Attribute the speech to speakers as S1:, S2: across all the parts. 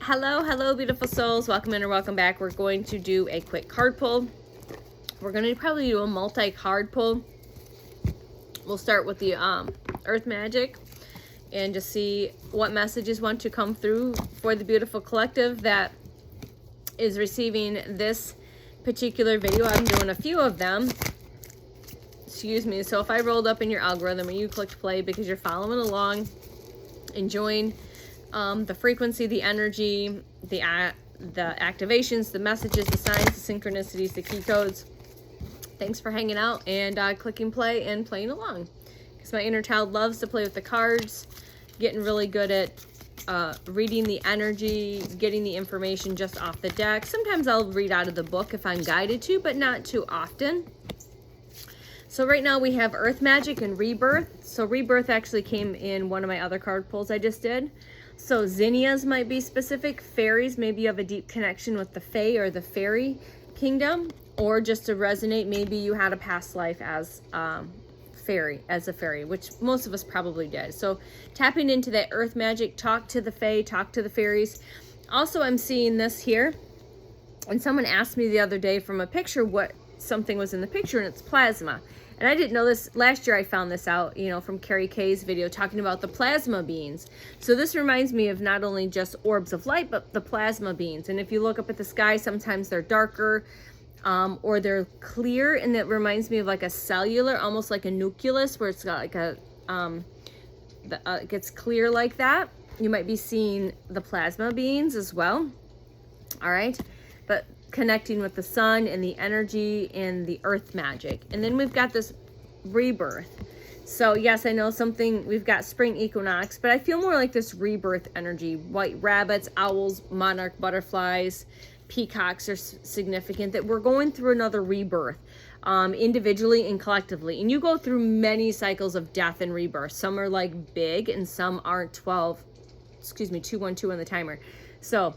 S1: Hello, beautiful souls. Welcome in or welcome back. We're going to do a quick card pull. We're going to probably do a multi-card pull. We'll start with the Earth Magic and just see what messages want to come through for the beautiful collective that is receiving this particular video. I'm doing a few of them. Excuse me. So if I rolled up in your algorithm and you clicked play because you're following along, enjoying the frequency, the energy, the activations, the messages, the signs, the synchronicities, the key codes. Thanks for hanging out and clicking play and playing along. Because my inner child loves to play with the cards, getting really good at reading the energy, getting the information just off the deck. Sometimes I'll read out of the book if I'm guided to, but not too often. So right now we have Earth Magic and Rebirth. So Rebirth actually came in one of my other card pulls I just did. So zinnias might be specific. Fairies, maybe you have a deep connection with the Fae or the fairy kingdom. Or just to resonate, maybe you had a past life as a fairy, which most of us probably did. So tapping into that Earth Magic, talk to the Fae, talk to the fairies. Also, I'm seeing this here. And someone asked me the other day from a picture what something was in the picture, and it's plasma. And I didn't know this. Last year I found this out, from Carrie Kay's video talking about the plasma beings. So this reminds me of not only just orbs of light, but the plasma beings. And if you look up at the sky, sometimes they're darker or they're clear. And that reminds me of like a cellular, almost like a nucleus, where it's got like a, it gets clear like that. You might be seeing the plasma beings as well. All right. But connecting with the sun and the energy and the Earth Magic. And then we've got this rebirth. So yes, I know we've got spring equinox, but I feel more like this rebirth energy. White rabbits, owls, monarch butterflies, peacocks are significant, that we're going through another rebirth, individually and collectively. And you go through many cycles of death and rebirth. Some are like big and some aren't 212 on the timer. So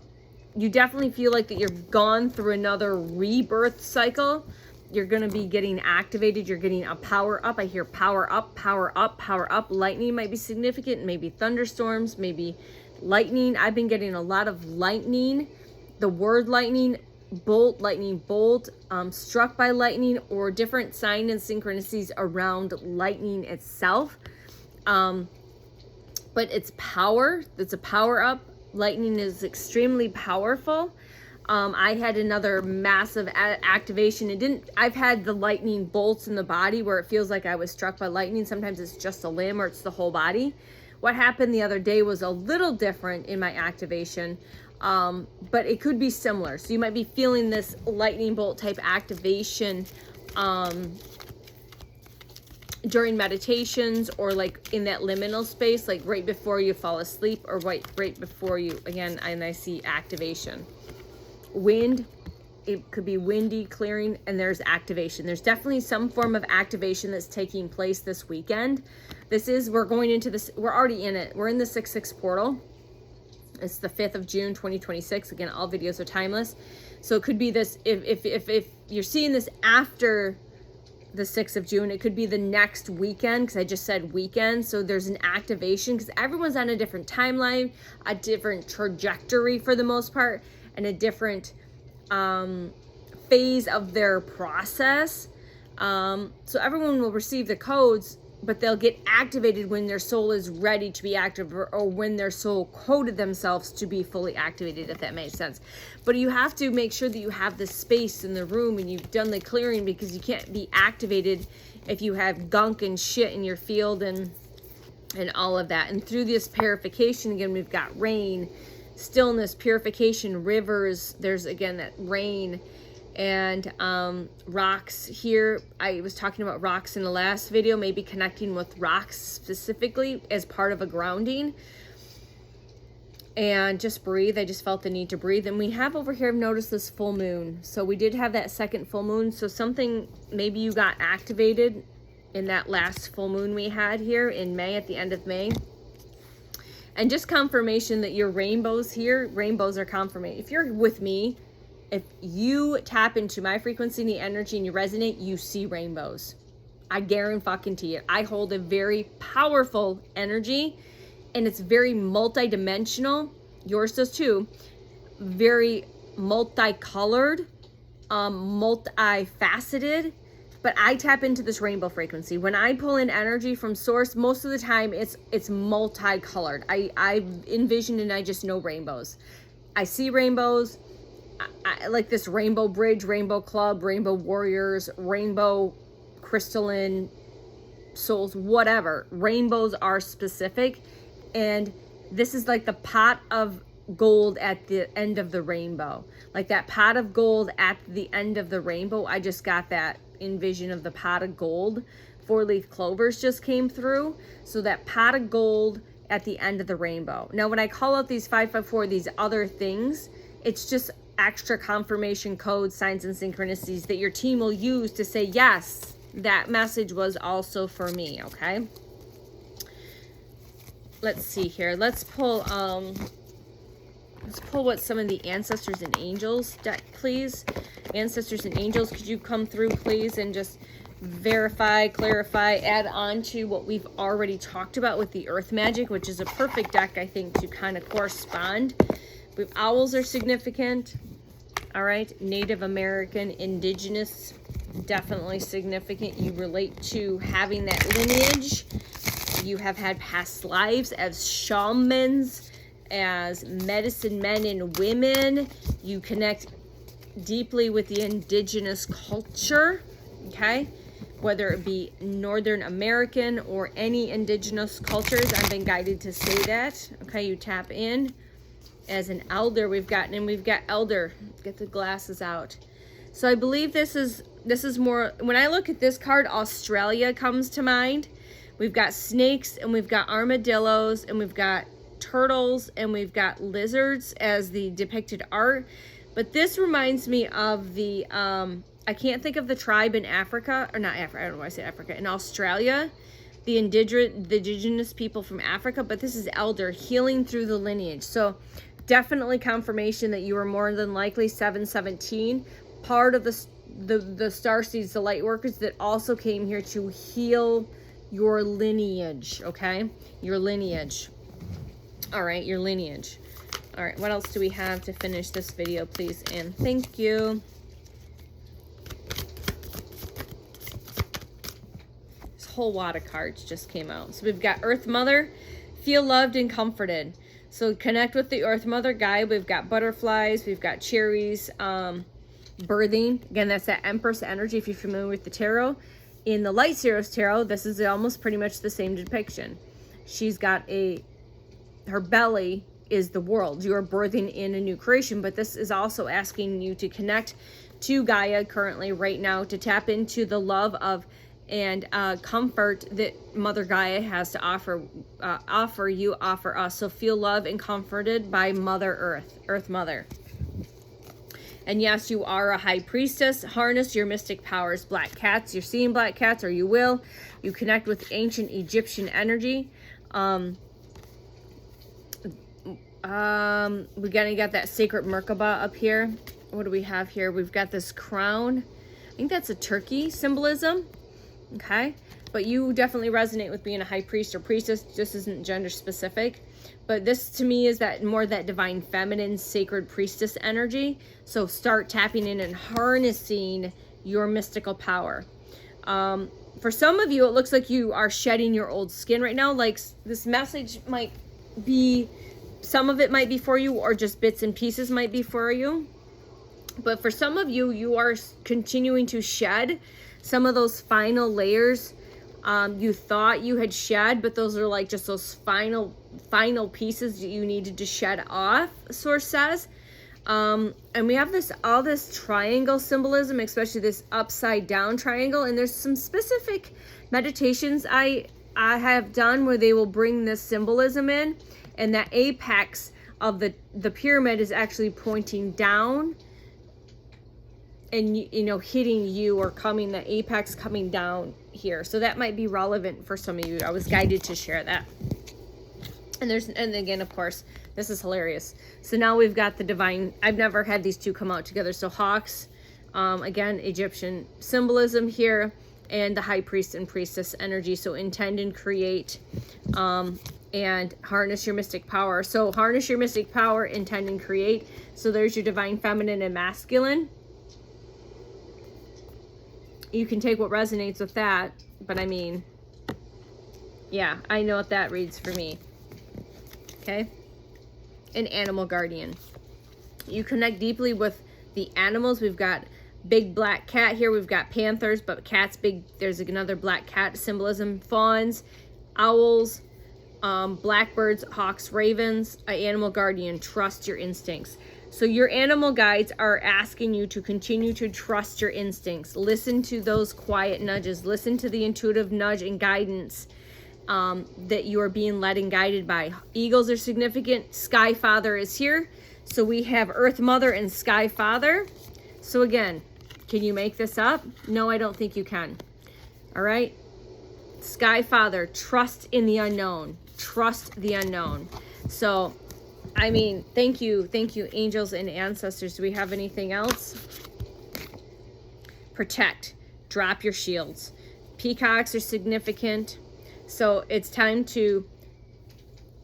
S1: you definitely feel like that you've gone through another rebirth cycle. You're going to be getting activated. You're getting a power up. I hear power up, power up, power up. Lightning might be significant. Maybe thunderstorms, maybe lightning. I've been getting a lot of lightning. The word lightning bolt, struck by lightning, or different sign and synchronicities around lightning itself. But it's power. It's a power up. Lightning is extremely powerful. I had another massive activation. I've had the lightning bolts in the body where it feels like I was struck by lightning. Sometimes it's just a limb or it's the whole body. What happened the other day was a little different in my activation, but it could be similar. So you might be feeling this lightning bolt type activation during meditations, or like in that liminal space, like right before you fall asleep, or right before you, again, and I see activation. Wind, it could be windy, clearing, and there's activation. There's definitely some form of activation that's taking place this weekend. We're going into this, we're already in it. We're in the 6/6 portal. It's the 5th of June, 2026. Again, all videos are timeless. So it could be this, if you're seeing this after the 6th of June, it could be the next weekend, because I just said weekend. So there's an activation because everyone's on a different timeline, a different trajectory for the most part, and a different phase of their process. So everyone will receive the codes, but they'll get activated when their soul is ready to be active, or when their soul coded themselves to be fully activated, if that makes sense. But you have to make sure that you have the space in the room and you've done the clearing, because you can't be activated if you have gunk and shit in your field and all of that. And through this purification, again, we've got rain, stillness, purification, rivers. There's, again, that rain. And rocks here. I was talking about rocks in the last video, maybe connecting with rocks specifically as part of a grounding. And just breathe. I just felt the need to breathe. And we have over here, I've noticed this full moon. So we did have that second full moon. So something, maybe you got activated in that last full moon we had here in May, at the end of May. And just confirmation that your rainbows here, rainbows are confirmation. If you're with me, if you tap into my frequency and the energy and you resonate, you see rainbows. I guarantee it. I hold a very powerful energy, and it's very multidimensional. Yours does too. very multicolored, multifaceted, but I tap into this rainbow frequency. When I pull in energy from source, most of the time it's multicolored. I envision and I just know rainbows. I see rainbows. I like this rainbow bridge, rainbow club, rainbow warriors, rainbow crystalline souls, whatever. Rainbows are specific, and this is like the pot of gold at the end of the rainbow. Like that pot of gold at the end of the rainbow. I just got that envision of the pot of gold. 4-leaf clovers just came through. So that pot of gold at the end of the rainbow. Now, when I call out these 554, these other things, it's just extra confirmation codes, signs, and synchronicities that your team will use to say, yes, that message was also for me, okay? Let's see here. Let's pull what some of the Ancestors and Angels deck, please. Ancestors and Angels, could you come through, please, and just verify, clarify, add on to what we've already talked about with the Earth Magic, which is a perfect deck, I think, to kind of correspond. We've owls are significant. All right, Native American, Indigenous, definitely significant. You relate to having that lineage. You have had past lives as shamans, as medicine men and women. You connect deeply with the indigenous culture, okay? Whether it be Northern American or any indigenous cultures, I've been guided to say that, okay? You tap in. As an elder, we've got elder. Get the glasses out. So I believe this is more, when I look at this card, Australia comes to mind. We've got snakes, and we've got armadillos, and we've got turtles, and we've got lizards as the depicted art. But this reminds me of the I can't think of the tribe in Africa, or not Africa, I don't know why I said Africa, in Australia, the indigenous people from Africa, but this is elder, healing through the lineage. So definitely confirmation that you are more than likely 717, part of the starseeds, the light workers that also came here to heal your lineage, okay? Your lineage. All right, your lineage. All right, what else do we have to finish this video, please? And thank you. This whole wad of cards just came out. So we've got Earth Mother, feel loved and comforted. So connect with the Earth Mother guide. We've got butterflies, we've got cherries, birthing. Again, that's that Empress energy if you're familiar with the tarot. In the Light Seers Tarot, this is almost pretty much the same depiction. She's got her belly is the world. You are birthing in a new creation, but this is also asking you to connect to Gaia currently right now, to tap into the love of and comfort that Mother Gaia has to offer us. So feel loved and comforted by Mother Earth, Earth Mother. And yes, you are a high priestess. Harness your mystic powers. Black cats, you're seeing black cats, or you will. You connect with ancient Egyptian energy. We got that sacred Merkaba up here. What do we have here? We've got this crown. I think that's a turkey symbolism. Okay, but you definitely resonate with being a high priest or priestess. This isn't gender specific, but this to me is that more that divine feminine sacred priestess energy. So start tapping in and harnessing your mystical power. For some of you, it looks like you are shedding your old skin right now. Like this message might be, some of it might be for you, or just bits and pieces might be for you. But for some of you, you are continuing to shed some of those final layers you thought you had shed, but those are like just those final pieces that you needed to shed off, Source says. And we have all this triangle symbolism, especially this upside down triangle. And there's some specific meditations I have done where they will bring this symbolism in, and that apex of the pyramid is actually pointing down and, you know, hitting you, or coming, the apex coming down here. So that might be relevant for some of you. I was guided to share that. And again, of course, this is hilarious. So now we've got the divine, I've never had these two come out together. So hawks, again, Egyptian symbolism here. and the High Priest and Priestess energy. So intend and create, and harness your mystic power. So harness your mystic power, intend and create. So there's your divine feminine and masculine. You can take what resonates with that, but I mean, yeah, I know what that reads for me. Okay? An animal guardian. You connect deeply with the animals. We've got big black cat here. We've got panthers, but cat's big. There's another black cat symbolism. Fawns, owls, blackbirds, hawks, ravens. An animal guardian. Trust your instincts. So your animal guides are asking you to continue to trust your instincts. Listen to those quiet nudges. Listen to the intuitive nudge and guidance that you are being led and guided by. Eagles are significant. Sky Father is here. So we have Earth Mother and Sky Father. So again, can you make this up? No, I don't think you can. All right. Sky Father, trust in the unknown. Trust the unknown. So, I mean, thank you, angels and ancestors. Do we have anything else? Protect. Drop your shields. Peacocks are significant. So it's time to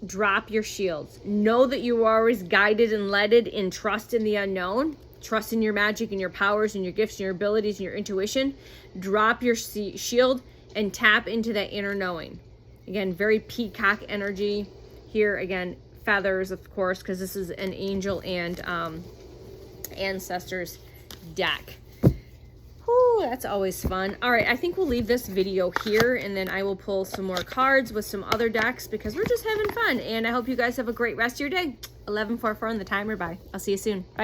S1: drop your shields. Know that you are always guided and led in trust in the unknown. Trust in your magic and your powers and your gifts and your abilities and your intuition. Drop your shield and tap into that inner knowing. Again, very peacock energy here. Again, feathers, of course, because this is an angel and ancestors deck. Whew, that's always fun. All right, I think we'll leave this video here, and then I will pull some more cards with some other decks because we're just having fun. And I hope you guys have a great rest of your day. 11:44 on the timer. Bye. I'll see you soon. Bye.